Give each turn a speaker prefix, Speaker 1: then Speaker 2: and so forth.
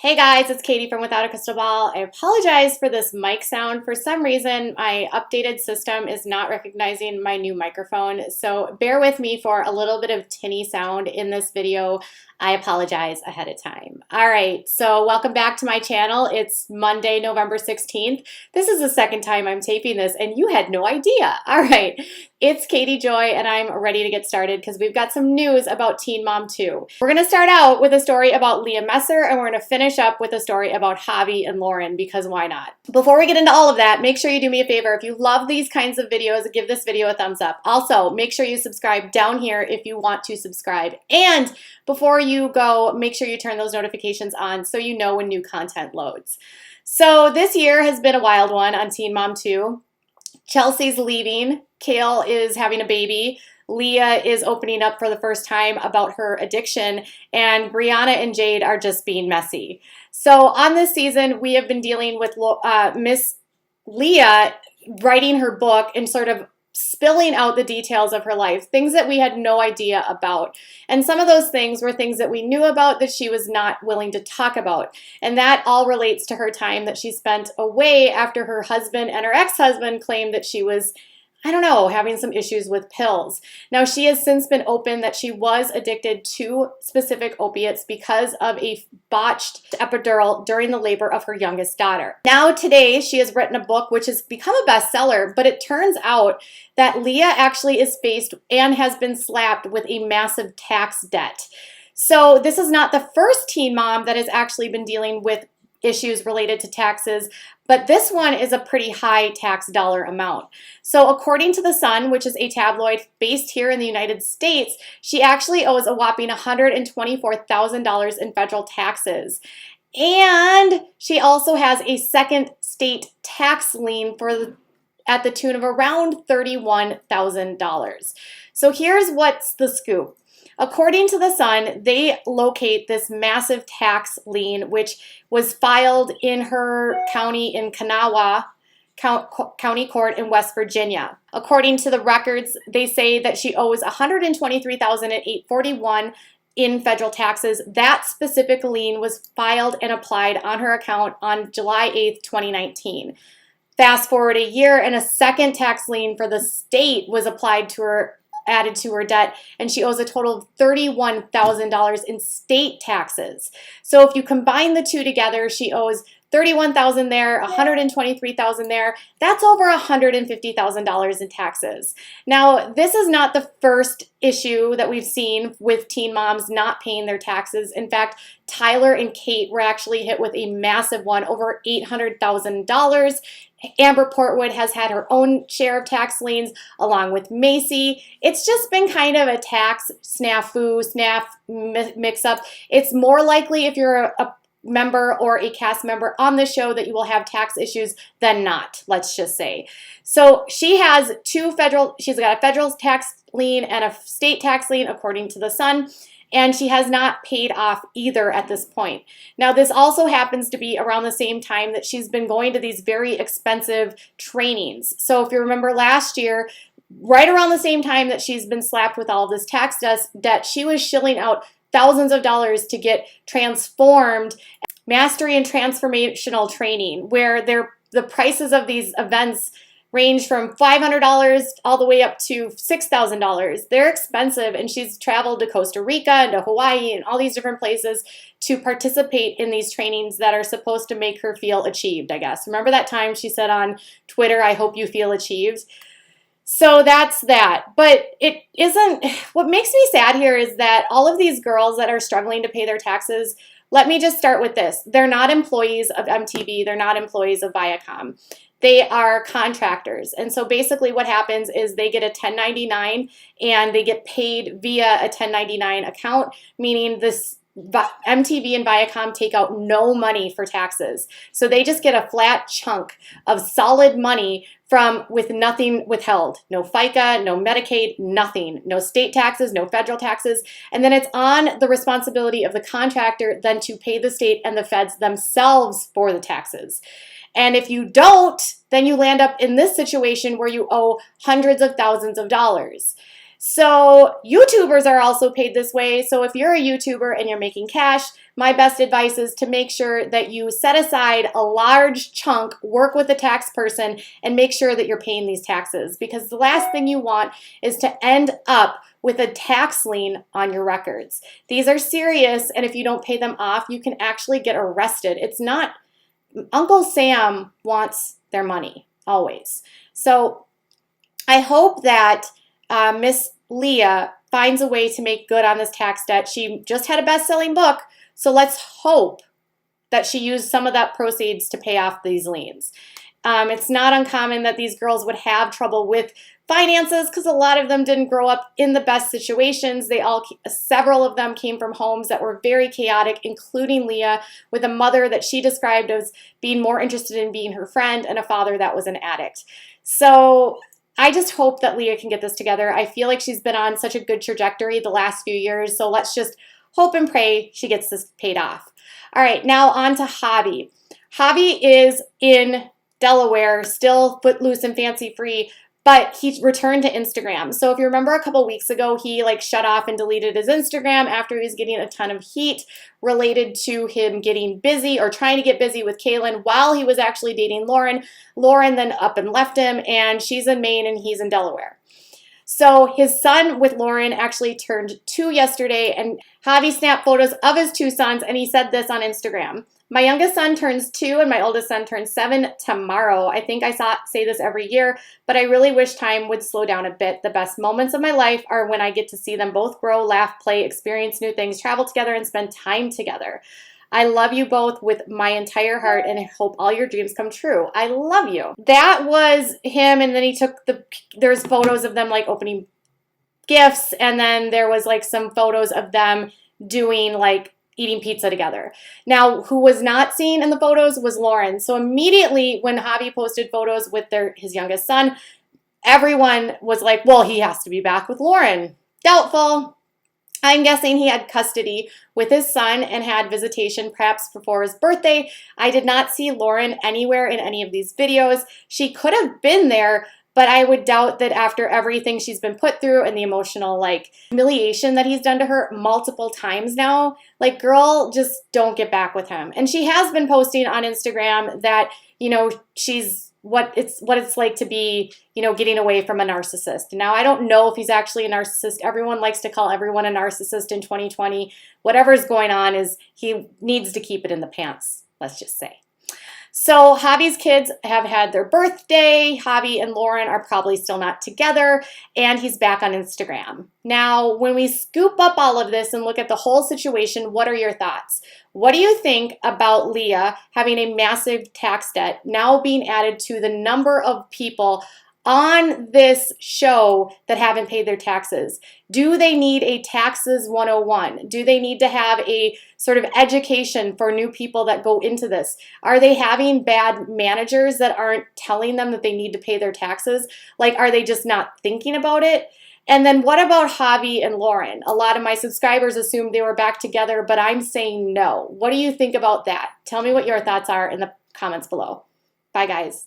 Speaker 1: Hey guys, it's Katie from Without a Crystal Ball. I apologize for this mic sound. For some reason, my updated system is not recognizing my new microphone, so bear with me for a little bit of tinny sound in this video. I apologize ahead of time. All right, so welcome back to my channel. It's Monday, November 16th. This is the second time I'm taping this, and you had no idea. All right, it's Katie Joy, and I'm ready to get started because we've got some news about Teen Mom 2. We're going to start out with a story about Leah Messer, and we're going to finish up with a story about Javi and Lauren, because why not? Before we get into all of that, make sure you do me a favor. If you love these kinds of videos, give this video a thumbs up. Also, make sure you subscribe down here if you want to subscribe. And before you go, make sure you turn those notifications on so you know when new content loads. So this year has been a wild one on Teen Mom 2. Chelsea's leaving, Kale is having a baby, Leah is opening up for the first time about her addiction, and Brianna and Jade are just being messy. So on this season, we have been dealing with Miss Leah writing her book and sort of spilling out the details of her life, things that we had no idea about. And some of those things were things that we knew about that she was not willing to talk about. And that all relates to her time that she spent away after her husband and her ex-husband claimed that she was, I don't know, having some issues with pills. Now, she has since been open that she was addicted to specific opiates because of a botched epidural during the labor of her youngest daughter. Now, today, she has written a book which has become a bestseller, but it turns out that Leah actually is faced and has been slapped with a massive tax debt. So this is not the first teen mom that has actually been dealing with issues related to taxes, but this one is a pretty high tax dollar amount. So according to The Sun, which is a tabloid based here in the United States, she actually owes a whopping $124,000 in federal taxes. And she also has a second state tax lien at the tune of around $31,000. So here's what's the scoop. According to The Sun, they locate this massive tax lien, which was filed in her county in Kanawha County Court in West Virginia. According to the records, they say that she owes $123,841 in federal taxes. That specific lien was filed and applied on her account on July 8th, 2019. Fast forward a year, and a second tax lien for the state was applied to her, added to her debt, and she owes a total of $31,000 in state taxes. So if you combine the two together, she owes $31,000 there, $123,000 there. That's over $150,000 in taxes. Now, this is not the first issue that we've seen with teen moms not paying their taxes. In fact, Tyler and Kate were actually hit with a massive one, over $800,000. Amber Portwood has had her own share of tax liens along with Macy. It's just been kind of a tax mix-up. It's more likely if you're a member or a cast member on the show that you will have tax issues than not, let's just say. So she has she's got a federal tax lien and a state tax lien according to The Sun, and she has not paid off either at this point. Now, this also happens to be around the same time that she's been going to these very expensive trainings. So if you remember last year, right around the same time that she's been slapped with all of this tax debt, she was shilling out thousands of dollars to get transformed, mastery and transformational training, where the prices of these events range from $500 all the way up to $6,000. They're expensive, and she's traveled to Costa Rica and to Hawaii and all these different places to participate in these trainings that are supposed to make her feel achieved, I guess. Remember that time she said on Twitter, "I hope you feel achieved"? So that's that. But it isn't, what makes me sad here is that all of these girls that are struggling to pay their taxes, let me just start with this. They're not employees of MTV. They're not employees of Viacom. They are contractors. And so basically what happens is they get a 1099 and they get paid via a 1099 account, meaning this MTV and Viacom take out no money for taxes. So they just get a flat chunk of solid money with nothing withheld. No FICA, no Medicaid, nothing. No state taxes, no federal taxes. And then it's on the responsibility of the contractor then to pay the state and the feds themselves for the taxes. And if you don't, then you land up in this situation where you owe hundreds of thousands of dollars. So YouTubers are also paid this way. So if you're a YouTuber and you're making cash, my best advice is to make sure that you set aside a large chunk, work with a tax person, and make sure that you're paying these taxes, because the last thing you want is to end up with a tax lien on your records. These are serious, and if you don't pay them off, you can actually get arrested. It's not, Uncle Sam wants their money, always. So I hope that Miss Leah finds a way to make good on this tax debt. She just had a best-selling book, so let's hope that she used some of that proceeds to pay off these liens. It's not uncommon that these girls would have trouble with finances because a lot of them didn't grow up in the best situations. Several of them came from homes that were very chaotic, including Leah, with a mother that she described as being more interested in being her friend and a father that was an addict. So I just hope that Leah can get this together. I feel like she's been on such a good trajectory the last few years, so let's just hope and pray she gets this paid off. All right, now on to Javi. Javi is in Delaware, still footloose and fancy free, but he returned to Instagram. So if you remember a couple weeks ago, he shut off and deleted his Instagram after he was getting a ton of heat related to him getting busy or trying to get busy with Kaylin while he was actually dating Lauren. Lauren then up and left him, and she's in Maine and he's in Delaware. So his son with Lauren actually turned 2 yesterday, and Javi snapped photos of his 2 sons, and he said this on Instagram. My youngest son turns 2 and my oldest son turns 7 tomorrow. I think I say this every year, but I really wish time would slow down a bit. The best moments of my life are when I get to see them both grow, laugh, play, experience new things, travel together, and spend time together. I love you both with my entire heart and I hope all your dreams come true. I love you. That was him, and then he took there's photos of them opening gifts, and then there was some photos of them doing eating pizza together. Now, who was not seen in the photos was Lauren. So immediately when Javi posted photos with his youngest son, everyone was like, well, he has to be back with Lauren. Doubtful. I'm guessing he had custody with his son and had visitation perhaps before his birthday. I did not see Lauren anywhere in any of these videos. She could have been there, but I would doubt that after everything she's been put through and the emotional humiliation that he's done to her multiple times now, girl, just don't get back with him. And she has been posting on Instagram that, she's what it's like to be, getting away from a narcissist. Now, I don't know if he's actually a narcissist. Everyone likes to call everyone a narcissist in 2020. Whatever's going on is he needs to keep it in the pants, let's just say. So Javi's kids have had their birthday. Javi and Lauren are probably still not together, and he's back on Instagram. Now, when we scoop up all of this and look at the whole situation, what are your thoughts? What do you think about Leah having a massive tax debt now being added to the number of people on this show that haven't paid their taxes? Do they need a taxes 101? Do they need to have a sort of education for new people that go into this? Are they having bad managers that aren't telling them that they need to pay their taxes? Are they just not thinking about it? And then what about Javi and Lauren? A lot of my subscribers assumed they were back together, but I'm saying no. What do you think about that? Tell me what your thoughts are in the comments below. Bye, guys.